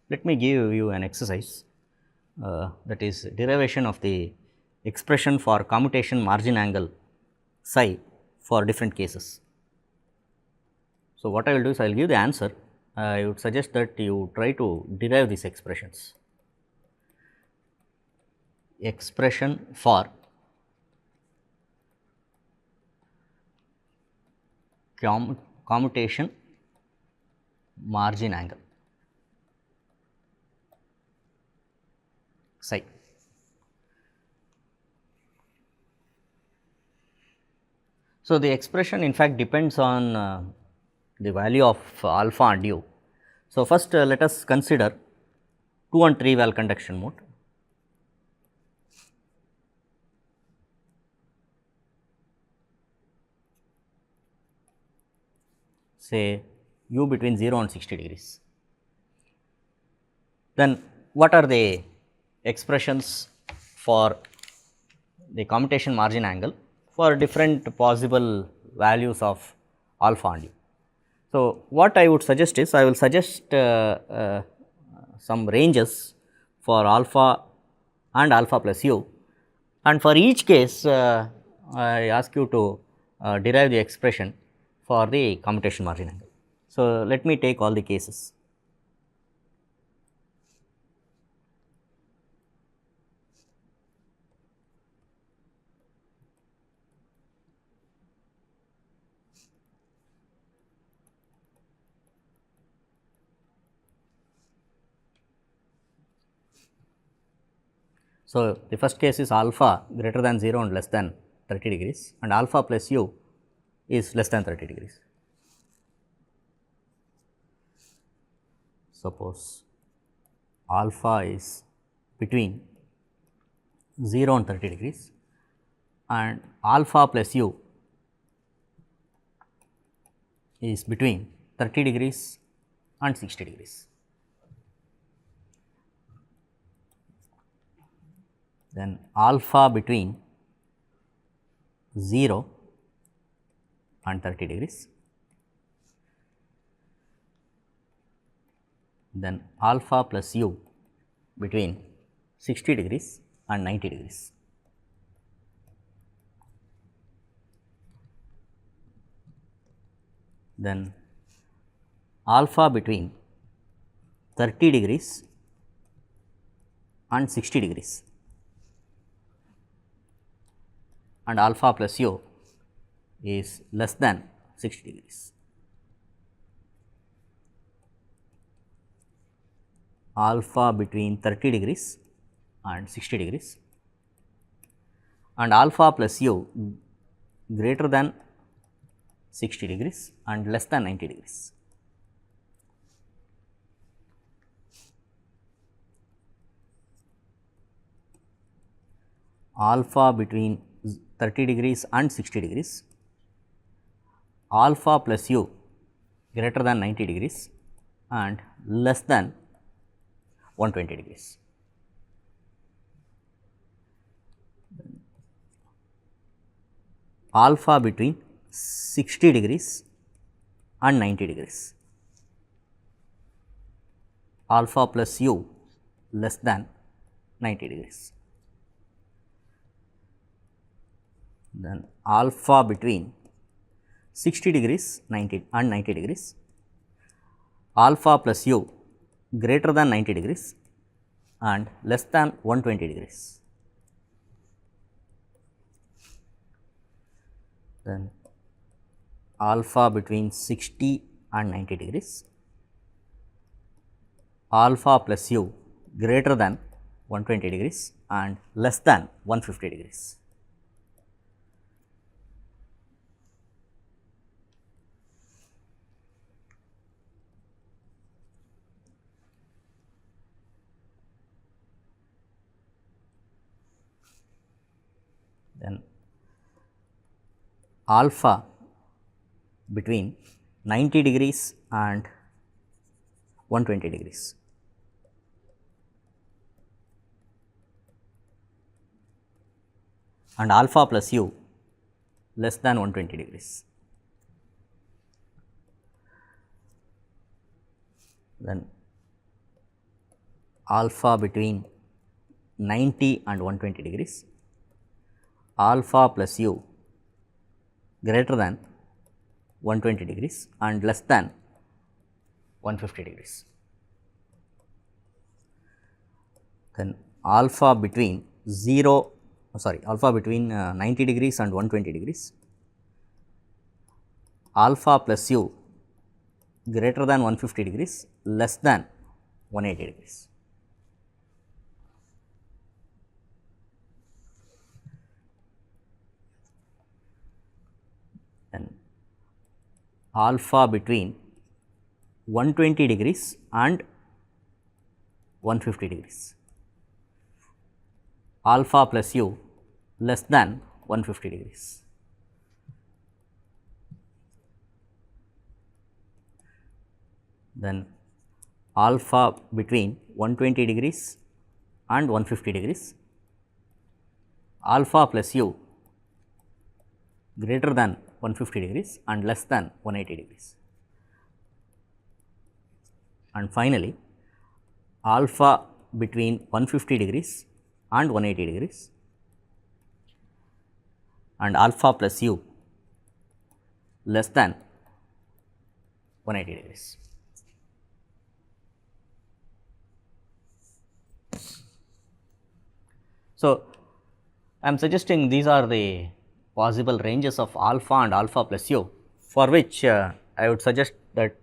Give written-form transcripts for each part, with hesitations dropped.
Let me give you an exercise that is derivation of the expression for commutation margin angle psi for different cases. So, what I will do is I will give the answer. I would suggest that you try to derive these expressions. Expression for commutation margin angle psi. So, the expression in fact depends on the value of alpha and u. So, first let us consider 2 and 3 well conduction mode. Say u between 0 and 60 degrees. Then what are the expressions for the commutation margin angle for different possible values of alpha and u. So, what I would suggest is I will suggest some ranges for alpha and alpha plus u, and for each case I ask you to derive the expression for the commutation margin angle. So, let me take all the cases. So, the first case is alpha greater than 0 and less than 30 degrees, and alpha plus u is less than 30 degrees. Suppose alpha is between 0 and 30 degrees and alpha plus u is between 30 degrees and 60 degrees. Then alpha between 0 and 30 degrees, then alpha plus u between 60 degrees and 90 degrees. Then alpha between 30 degrees and 60 degrees, and alpha plus u is less than 60 degrees. Alpha between 30 degrees and 60 degrees, and alpha plus u greater than 60 degrees and less than 90 degrees. Alpha between 30 degrees and 60 degrees, alpha plus u greater than 90 degrees and less than 120 degrees. Alpha between 60 degrees and 90 degrees, alpha plus u less than 90 degrees. Then alpha between 60 degrees 90 and 90 degrees, alpha plus u greater than 90 degrees and less than 120 degrees. Then alpha between 60 and 90 degrees, alpha plus u greater than 120 degrees and less than 150 degrees. Then alpha between 90 degrees and 120 degrees. And alpha plus u less than 120 degrees. Then alpha between 90 and 120 degrees, alpha plus u greater than 120 degrees and less than 150 degrees. Then alpha between 90 degrees and 120 degrees, alpha plus u greater than 150 degrees, less than 180 degrees. Then alpha between 120 degrees and 150 degrees, alpha plus u less than 150 degrees. Then alpha between 120 degrees and 150 degrees, alpha plus u greater than 150 degrees and less than 180 degrees. And finally, alpha between 150 degrees and 180 degrees and alpha plus u less than 180 degrees. So, I am suggesting these are the possible ranges of alpha and alpha plus u, for which I would suggest that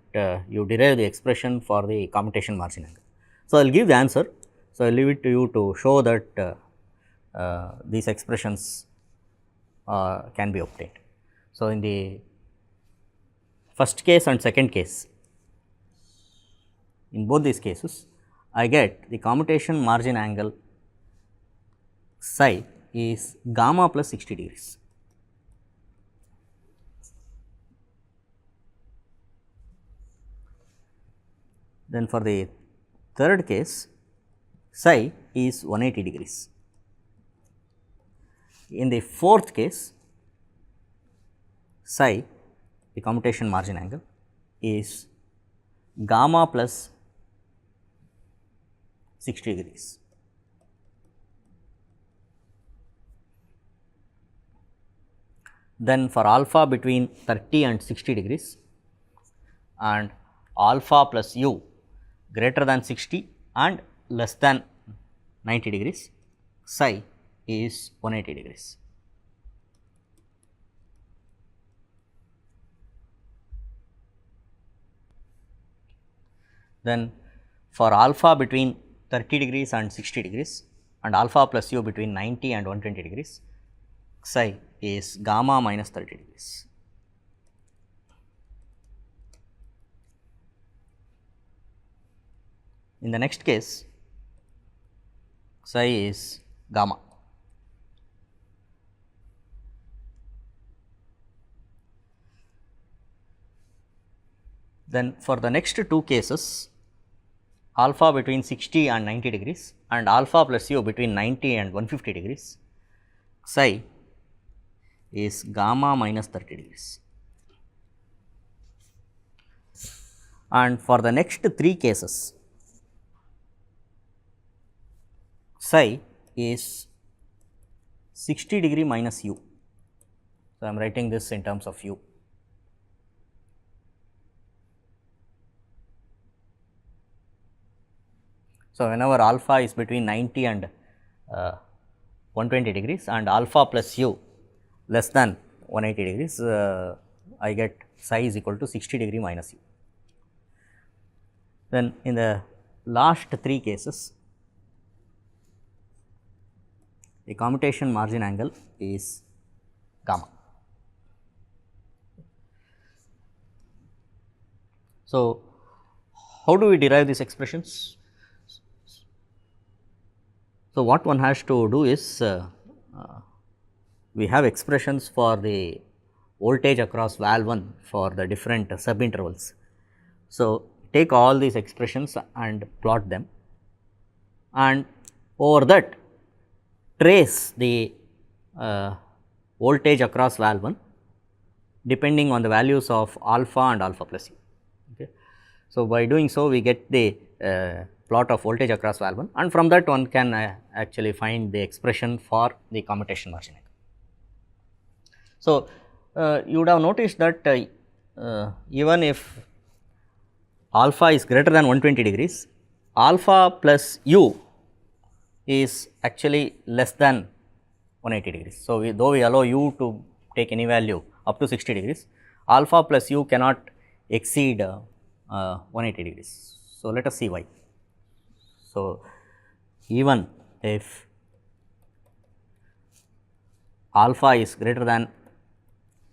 you derive the expression for the commutation margin angle. So, I will give the answer. So, I will leave it to you to show that these expressions can be obtained. So, in the first case and second case, in both these cases, I get the commutation margin angle psi is gamma plus 60 degrees. Then for the third case, psi is 180 degrees. In the fourth case, psi, the commutation margin angle, is gamma plus 60 degrees. Then for alpha between 30 and 60 degrees and alpha plus u greater than 60 and less than 90 degrees, psi is 180 degrees. Then for alpha between 30 degrees and 60 degrees and alpha plus u between 90 and 120 degrees, psi is gamma minus 30 degrees. In the next case, psi is gamma. Then for the next two cases, alpha between 60 and 90 degrees and alpha plus u between 90 and 150 degrees, psi is gamma minus 30 degrees. And for the next three cases, psi is 60 degree minus u. So, I am writing this in terms of u. So, whenever alpha is between 90 and 120 degrees and alpha plus u less than 180 degrees, I get psi is equal to 60 degree minus u. Then in the last three cases, the commutation margin angle is gamma. So, how do we derive these expressions? So, what one has to do is we have expressions for the voltage across valve 1 for the different subintervals. So, take all these expressions and plot them, and over that trace the voltage across valve 1 depending on the values of alpha and alpha plus u. Okay. So, by doing so we get the plot of voltage across valve 1, and from that one can actually find the expression for the commutation margin angle. So, you would have noticed that even if alpha is greater than 120 degrees, alpha plus u is actually less than 180 degrees. So, though we allow u to take any value up to 60 degrees, alpha plus u cannot exceed 180 degrees. So, let us see why. So, even if alpha is greater than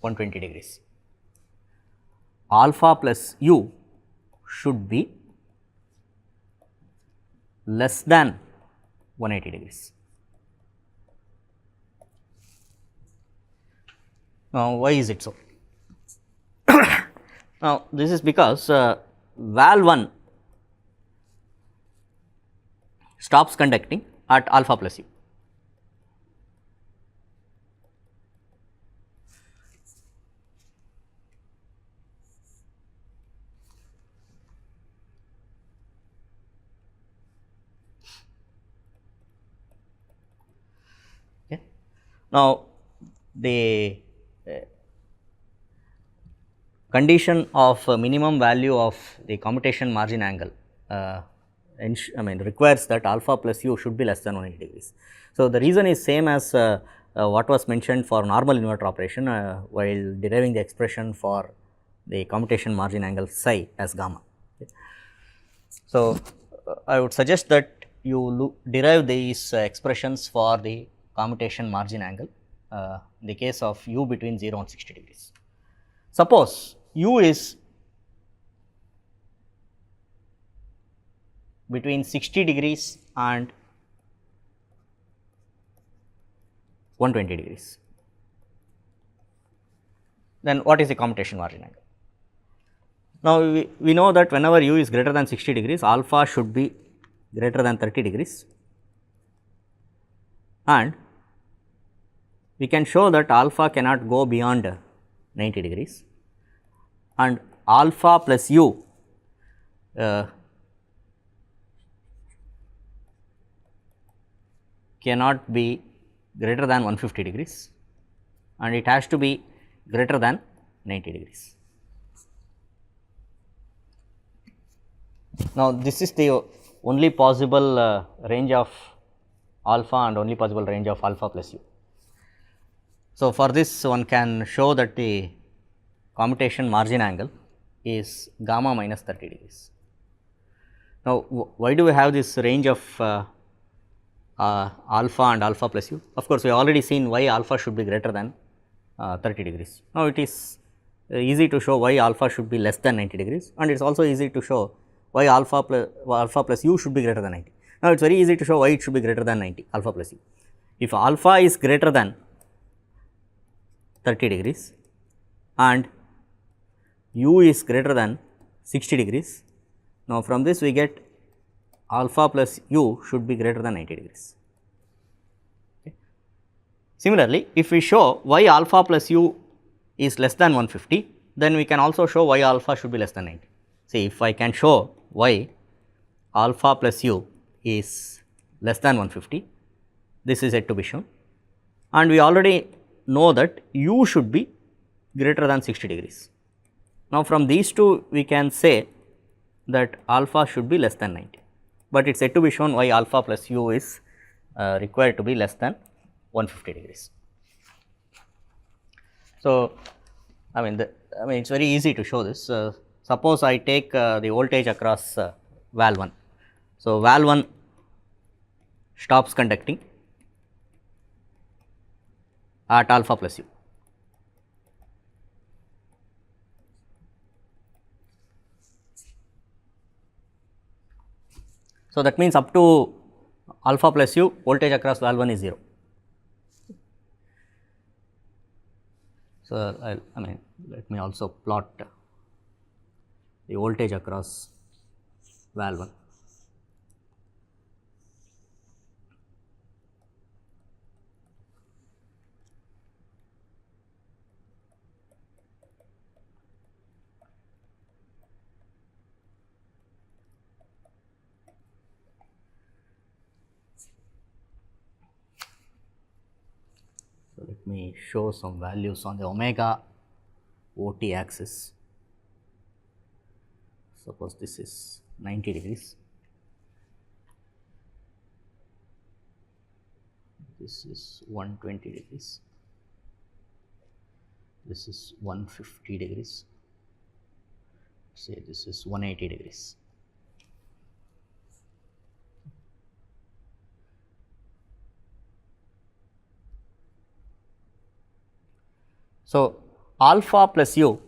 120 degrees, alpha plus u should be less than 180 degrees. Now, why is it so? Now, this is because valve 1 stops conducting at alpha plus u. Okay. Now, the condition of minimum value of the commutation margin angle requires that alpha plus u should be less than 180 degrees. So, the reason is same as what was mentioned for normal inverter operation while deriving the expression for the commutation margin angle psi as gamma. Okay. So, I would suggest that you derive these expressions for the commutation margin angle in the case of u between 0 and 60 degrees. Suppose u is between 60 degrees and 120 degrees, then what is the commutation margin angle? Now, we know that whenever u is greater than 60 degrees, alpha should be greater than 30 degrees, and we can show that alpha cannot go beyond 90 degrees, and alpha plus u cannot be greater than 150 degrees, and it has to be greater than 90 degrees. Now, this is the only possible range of alpha and only possible range of alpha plus u. So, for this one can show that the commutation margin angle is gamma minus 30 degrees. Now, why do we have this range of alpha and alpha plus u? Of course, we have already seen why alpha should be greater than 30 degrees. Now, it is easy to show why alpha should be less than 90 degrees, and it is also easy to show why alpha plus u should be greater than 90. Now, it is very easy to show why it should be greater than 90 alpha plus u. If alpha is greater than 30 degrees and u is greater than 60 degrees, now from this we get alpha plus u should be greater than 90 degrees. Okay. Similarly, if we show why alpha plus u is less than 150, then we can also show why alpha should be less than 90. See, if I can show why alpha plus u is less than 150, this is yet to be shown, and we already know that u should be greater than 60 degrees. Now, from these two we can say that alpha should be less than 90, but it is yet to be shown why alpha plus u is required to be less than 150 degrees. So, it is very easy to show this. Suppose I take the voltage across valve 1. So, valve 1 stops conducting at alpha plus u. So, that means up to alpha plus u, voltage across valve 1 is 0. So, let me also plot the voltage across valve 1. So, let me show some values on the omega OT axis. Suppose this is 90 degrees, this is 120 degrees, this is 150 degrees, say this is 180 degrees. So, alpha plus u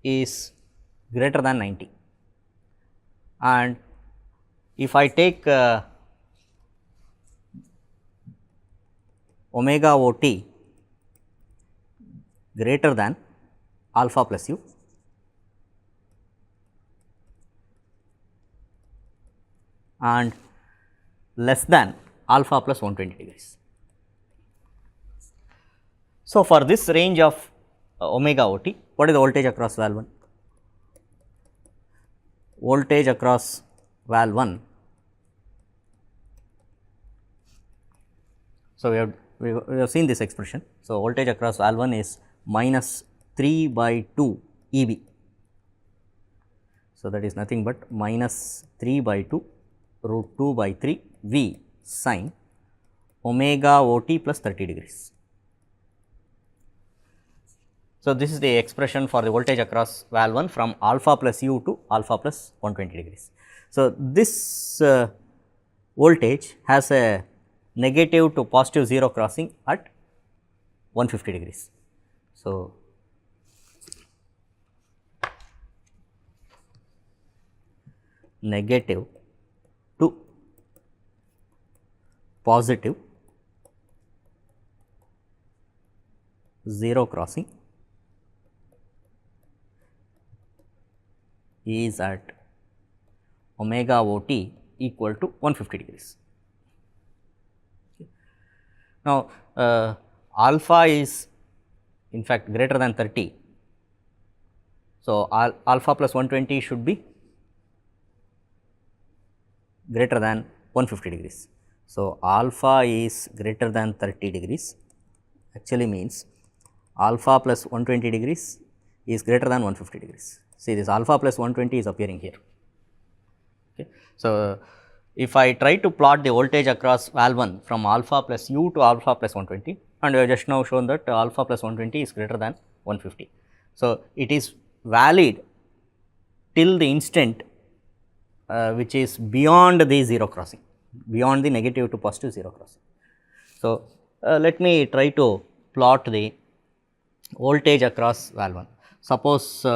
is greater than 90, and if I take omega OT greater than alpha plus u, and less than alpha plus 120 degrees. So, for this range of omega OT, what is the voltage across valve 1? Voltage across valve 1. So, we have seen this expression. So, voltage across valve 1 is minus 3 by 2 EB. So, that is nothing but minus 3 by 2 root 2 by 3 V sin omega OT plus 30 degrees. So, this is the expression for the voltage across valve 1 from alpha plus u to alpha plus 120 degrees. So, this voltage has a negative to positive 0 crossing at 150 degrees. So, negative to positive 0 crossing is at omega OT equal to 150 degrees. Now, alpha is in fact greater than 30. So, alpha plus 120 should be greater than 150 degrees. So, alpha is greater than 30 degrees, actually means alpha plus 120 degrees is greater than 150 degrees. See, this alpha plus 120 is appearing here. Okay. So, if I try to plot the voltage across valve 1 from alpha plus u to alpha plus 120, and we have just now shown that alpha plus 120 is greater than 150. So, it is valid till the instant which is beyond the 0 crossing, beyond the negative to positive 0 crossing. So, let me try to plot the voltage across valve 1. Suppose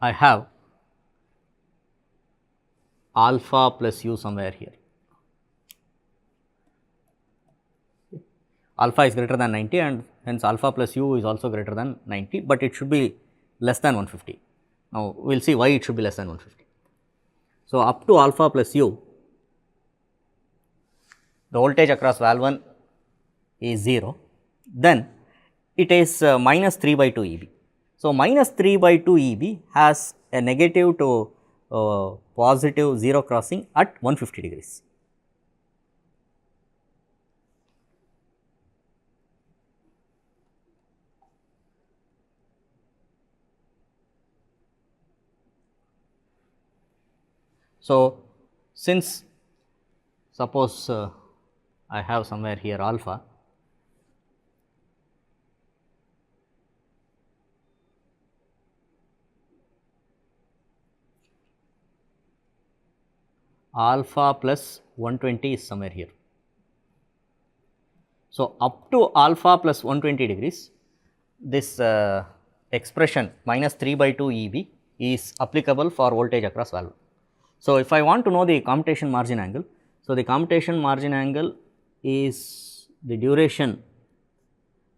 I have alpha plus u somewhere here. Alpha is greater than 90 and hence alpha plus u is also greater than 90, but it should be less than 150. Now, we will see why it should be less than 150. So, up to alpha plus u, the voltage across valve 1 is 0, then it is minus 3 by 2 EB. So, minus 3 by 2 EB has a negative to positive 0 crossing at 150 degrees. So, since suppose I have somewhere here alpha, alpha plus 120 is somewhere here. So, up to alpha plus 120 degrees, this expression minus 3 by 2 EB is applicable for voltage across valve. So, if I want to know the commutation margin angle, so the commutation margin angle is the duration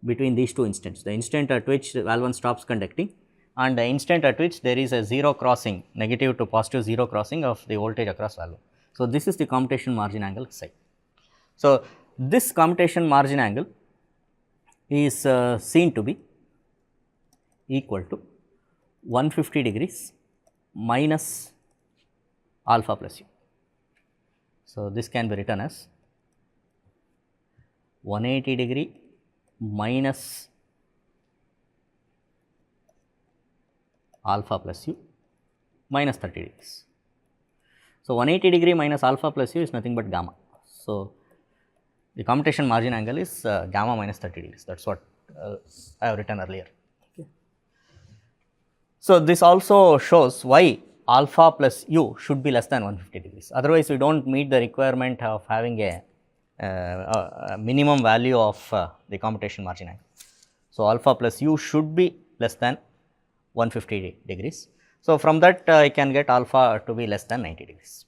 between these two instants, the instant at which valve 1 stops conducting and the instant at which there is a 0 crossing, negative to positive 0 crossing of the voltage across valve. So, this is the commutation margin angle psi. So, this commutation margin angle is seen to be equal to 150 degrees minus alpha plus u. So, this can be written as 180 degree minus alpha plus u minus 30 degrees. So, 180 degree minus alpha plus u is nothing but gamma. So, the commutation margin angle is gamma minus 30 degrees, that is what I have written earlier. Okay. So, this also shows why alpha plus u should be less than 150 degrees, otherwise we do not meet the requirement of having a minimum value of the commutation margin angle. So, alpha plus u should be less than 150 degrees. So, from that I can get alpha to be less than 90 degrees.